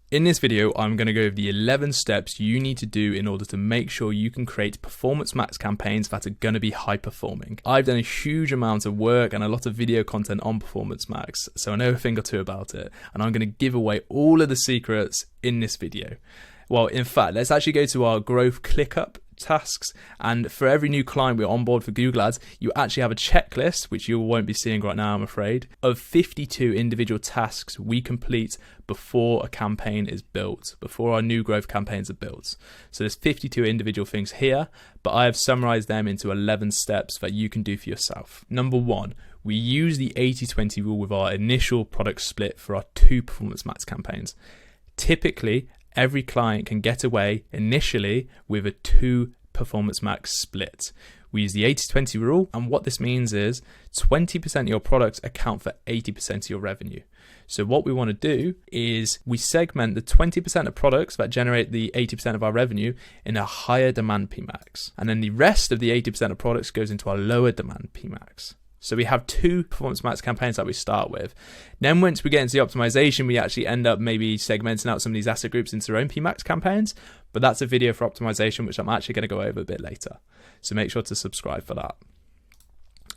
In this video, I'm going to go over the 11 steps you need to do in order to make sure you can create Performance Max campaigns that are going to be high performing. I've done a huge amount of work and a lot of video content on Performance Max, so I know a thing or two about it, and I'm going to give away all of the secrets in this video. Well, in fact, let's actually go to our growth ClickUp tasks, and for every new client we're on board for Google Ads, you actually have a checklist, which you won't be seeing right now, I'm afraid, of 52 individual tasks we complete before a campaign is built, before our new growth campaigns are built. So there's 52 individual things here, but I have summarized them into 11 steps that you can do for yourself. Number 1, we use the 80-20 rule with our initial product split for our 2 Performance Max campaigns. Typically, every client can get away initially with a 2 Performance Max split. We use the 80-20 rule, and what this means is 20% of your products account for 80% of your revenue. So what we want to do is we segment the 20% of products that generate the 80% of our revenue in a higher demand PMax. And then the rest of the 80% of products goes into our lower demand PMax. So we have 2 Performance Max campaigns that we start with. Then once we get into the optimization, we actually end up maybe segmenting out some of these asset groups into their own PMax campaigns. But that's a video for optimization, which I'm actually going to go over a bit later. So make sure to subscribe for that.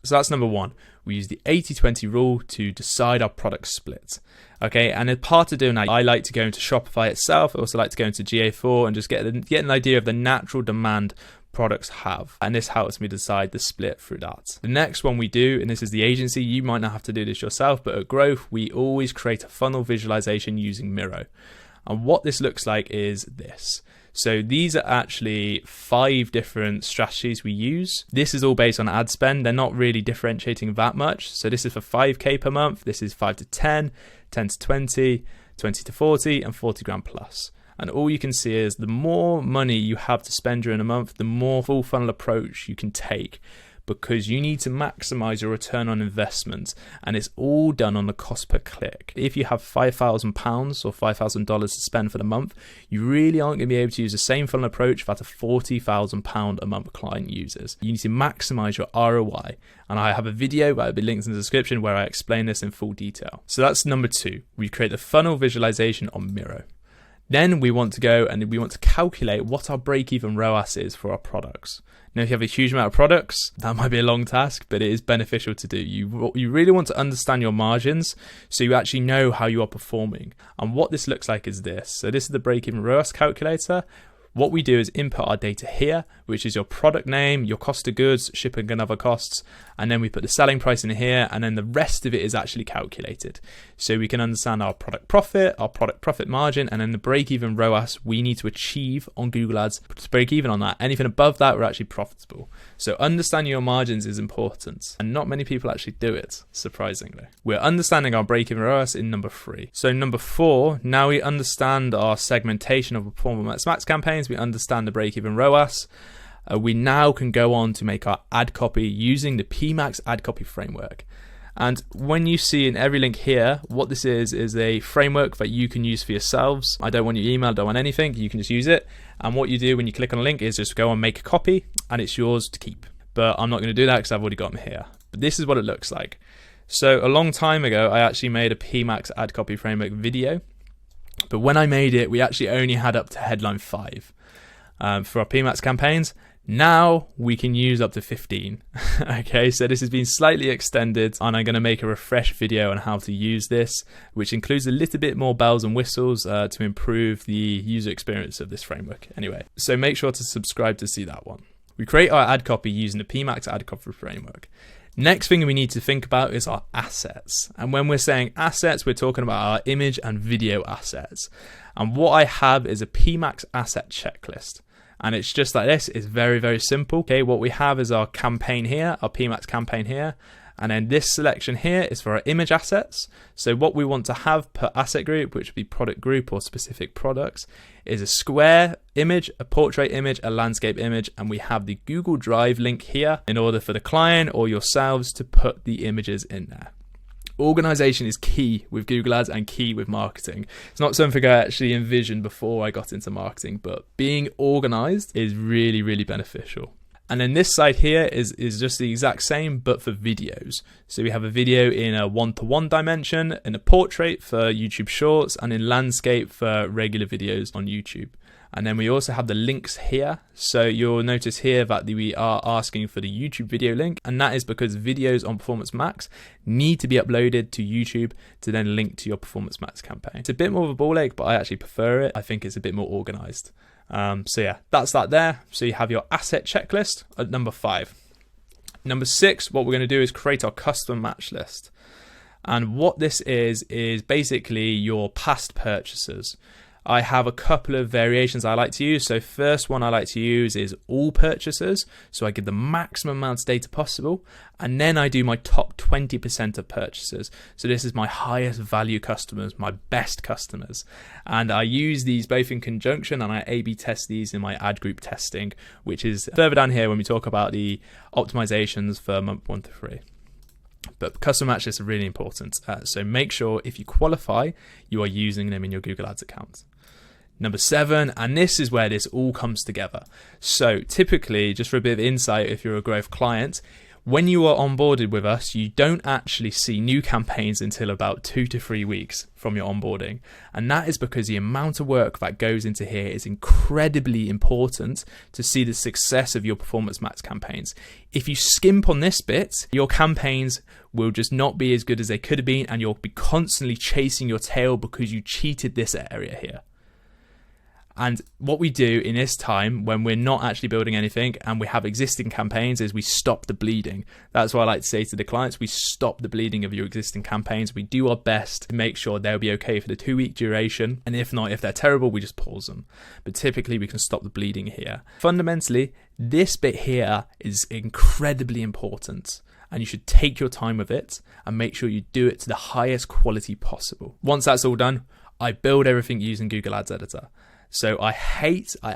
So that's number 1. We use the 80-20 rule to decide our product split. Okay, and as part of doing that, I like to go into Shopify itself. I also like to go into GA4 and just get an idea of the natural demand products have, and this helps me decide the split through that. The next one we do, and this is the agency, you might not have to do this yourself, but at Growth we always create a funnel visualization using Miro, and what this looks like is this. So these are actually 5 different strategies we use. This is all based on ad spend. They're not really differentiating that much. So this is for 5k per month, this is 5 to 10, 10 to 20, 20 to 40, and 40 grand plus. And all you can see is the more money you have to spend during a month, the more full funnel approach you can take, because you need to maximize your return on investment, and it's all done on the cost per click. If you have £5,000 or $5,000 to spend for the month, you really aren't going to be able to use the same funnel approach that a £40,000 a month client uses. You need to maximize your ROI, and I have a video that will be linked in the description where I explain this in full detail. So that's number 2. We create the funnel visualization on Miro. Then we want to go and we want to calculate what our break-even ROAS is for our products. Now, if you have a huge amount of products, that might be a long task, but it is beneficial to do. You really want to understand your margins so you actually know how you are performing. And what this looks like is this. So this is the break-even ROAS calculator. What we do is input our data here, which is your product name, your cost of goods, shipping and other costs, and then we put the selling price in here, and then the rest of it is actually calculated. So we can understand our product profit margin, and then the break-even ROAS we need to achieve on Google Ads to break even on that. Anything above that, we're actually profitable. So understanding your margins is important, and not many people actually do it, surprisingly. We're understanding our break-even ROAS in number 3. So number 4, now we understand our segmentation of Performance Max campaigns. We understand the break-even ROAS. We now can go on to make our ad copy using the PMax ad copy framework. And when you see in every link here, what this is a framework that you can use for yourselves. I don't want your email, don't want anything. You can just use it. And what you do when you click on a link is just go and make a copy, and it's yours to keep. But I'm not going to do that because I've already got them here. But this is what it looks like. So a long time ago, I actually made a PMax ad copy framework video. But when I made it, we actually only had up to headline 5 for our PMax campaigns. Now we can use up to 15. Okay, so this has been slightly extended, and I'm going to make a refresh video on how to use this, which includes a little bit more bells and whistles to improve the user experience of this framework. Anyway, so make sure to subscribe to see that one. We create our ad copy using the PMax ad copy framework. Next thing we need to think about is our assets. And when we're saying assets, we're talking about our image and video assets. And what I have is a PMax asset checklist. And it's just like this. It's very, very simple. Okay, what we have is our campaign here, our PMax campaign here. And then this selection here is for our image assets. So what we want to have per asset group, which would be product group or specific products, is a square image, a portrait image, a landscape image, and we have the Google Drive link here in order for the client or yourselves to put the images in there. Organization is key with Google Ads and key with marketing. It's not something I actually envisioned before I got into marketing, but being organized is really, really beneficial. And then this side here is just the exact same, but for videos. So we have a video in a 1:1 dimension, in a portrait for YouTube Shorts, and in landscape for regular videos on YouTube. And then we also have the links here. So you'll notice here that we are asking for the YouTube video link, and that is because videos on Performance Max need to be uploaded to YouTube to then link to your Performance Max campaign. It's a bit more of a ball ache, but I actually prefer it. I think it's a bit more organized. So yeah, that's that there. So you have your asset checklist at number 5. Number 6, what we're going to do is create our custom match list. And what this is basically your past purchases. I have a couple of variations I like to use. So first one I like to use is all purchases. So I give the maximum amount of data possible. And then I do my top 20% of purchases. So this is my highest value customers, my best customers. And I use these both in conjunction, and I A/B test these in my ad group testing, which is further down here when we talk about the optimizations for month 1 to 3. But custom match lists are really important. So make sure if you qualify, you are using them in your Google Ads account. Number 7, and this is where this all comes together. So typically, just for a bit of insight, if you're a growth client, when you are onboarded with us, you don't actually see new campaigns until about 2 to 3 weeks from your onboarding. And that is because the amount of work that goes into here is incredibly important to see the success of your Performance Max campaigns. If you skimp on this bit, your campaigns will just not be as good as they could have been, and you'll be constantly chasing your tail because you cheated this area here. And what we do in this time when we're not actually building anything and we have existing campaigns is we stop the bleeding. That's what I like to say to the clients. We stop the bleeding of your existing campaigns. We do our best to make sure they'll be okay for the 2-week duration. And if not, if they're terrible, we just pause them. But typically we can stop the bleeding here. Fundamentally, this bit here is incredibly important. And you should take your time with it and make sure you do it to the highest quality possible. Once that's all done, I build everything using Google Ads Editor. So I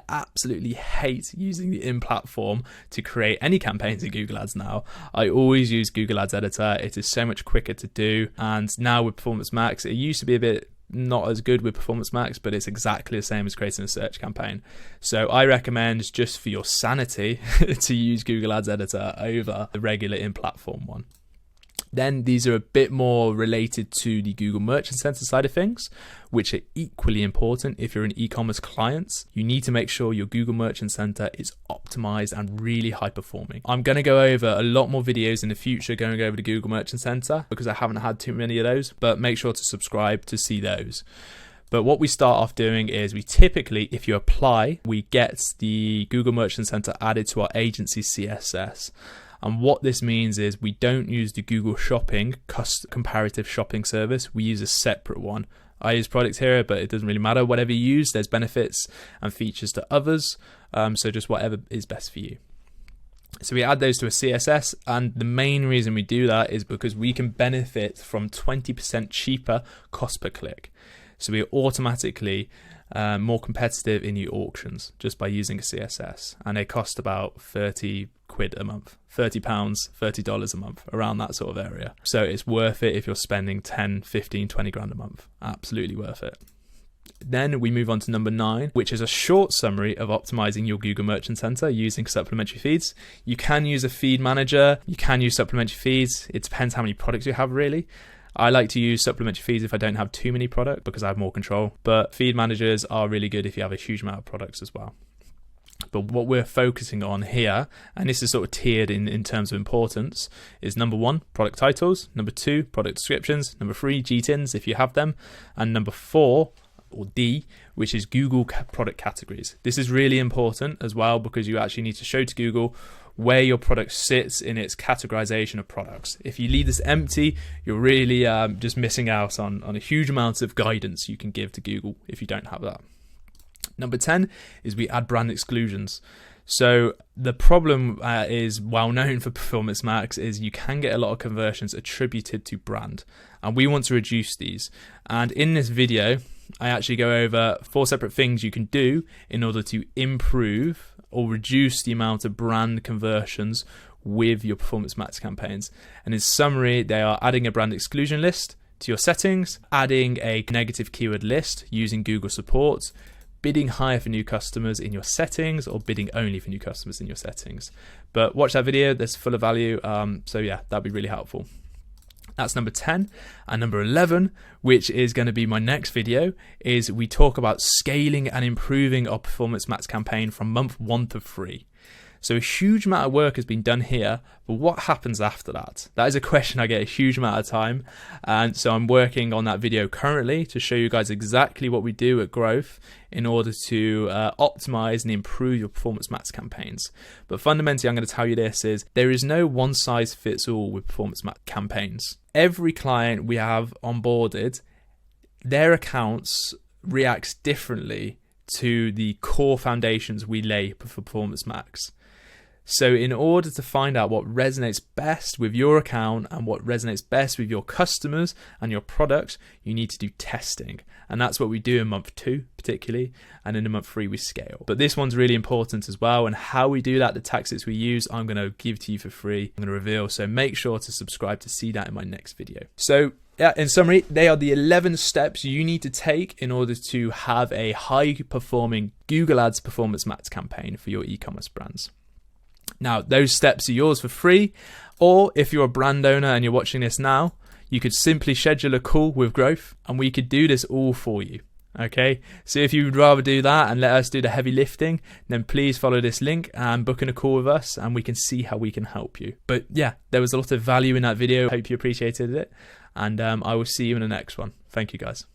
absolutely hate using the in-platform to create any campaigns in Google Ads now. I always use Google Ads Editor. It is so much quicker to do. And now with Performance Max, it used to be a bit not as good with Performance Max, but it's exactly the same as creating a search campaign. So I recommend, just for your sanity, to use Google Ads Editor over the regular in-platform one. Then these are a bit more related to the Google Merchant Center side of things, which are equally important if you're an e-commerce client. You need to make sure your Google Merchant Center is optimized and really high performing. I'm going to go over a lot more videos in the future going over the Google Merchant Center because I haven't had too many of those, but make sure to subscribe to see those. But what we start off doing is we typically, if you apply, we get the Google Merchant Center added to our agency CSS. And what this means is we don't use the Google Shopping comparative shopping service. We use a separate one. I use Product Hero, but it doesn't really matter. Whatever you use, there's benefits and features to others. So just whatever is best for you. So we add those to a CSS. And the main reason we do that is because we can benefit from 20% cheaper cost per click. So we automatically more competitive in your auctions just by using a CSS. And they cost about 30 quid a month, £30, $30 a month, around that sort of area. So it's worth it if you're spending 10, 15, 20 grand a month. Absolutely worth it. Then we move on to number 9, which is a short summary of optimizing your Google Merchant Center using supplementary feeds. You can use a feed manager. You can use supplementary feeds. It depends how many products you have, really. I like to use supplementary feeds if I don't have too many products because I have more control. But feed managers are really good if you have a huge amount of products as well. But what we're focusing on here, and this is sort of tiered in terms of importance, is number 1, product titles, number 2, product descriptions, number 3, GTINs if you have them, and number 4, or D, which is Google product categories. This is really important as well because you actually need to show to Google where your product sits in its categorization of products. If you leave this empty, you're really just missing out on a huge amount of guidance you can give to Google if you don't have that. Number 10 is we add brand exclusions. So the problem is well known for Performance Max is you can get a lot of conversions attributed to brand, and we want to reduce these. And in this video, I actually go over 4 separate things you can do in order to improve or reduce the amount of brand conversions with your Performance Max campaigns. And in summary, they are adding a brand exclusion list to your settings, adding a negative keyword list using Google support, bidding higher for new customers in your settings or bidding only for new customers in your settings. But watch that video, that's full of value. So yeah, that'd be really helpful. That's number 10. And number 11, which is going to be my next video, is we talk about scaling and improving our Performance Max campaign from month 1 to 3. So a huge amount of work has been done here, but what happens after that? That is a question I get a huge amount of time. And so I'm working on that video currently to show you guys exactly what we do at Growth in order to optimize and improve your Performance Max campaigns. But fundamentally, I'm going to tell you this is there is no one size fits all with Performance Max campaigns. Every client we have onboarded, their accounts reacts differently to the core foundations we lay for Performance Max. So in order to find out what resonates best with your account and what resonates best with your customers and your product, you need to do testing. And that's what we do in month 2 particularly, and in month 3 we scale. But this one's really important as well, and how we do that, the tactics we use, I'm going to give to you for free. I'm going to reveal, so make sure to subscribe to see that in my next video. So yeah, in summary, they are the 11 steps you need to take in order to have a high performing Google Ads Performance Max campaign for your e-commerce brands. Now, those steps are yours for free, or if you're a brand owner and you're watching this now, you could simply schedule a call with Growth and we could do this all for you. Okay, so if you would rather do that and let us do the heavy lifting, then please follow this link and book in a call with us and we can see how we can help you. But yeah, there was a lot of value in that video. Hope you appreciated it, and I will see you in the next one. Thank you guys.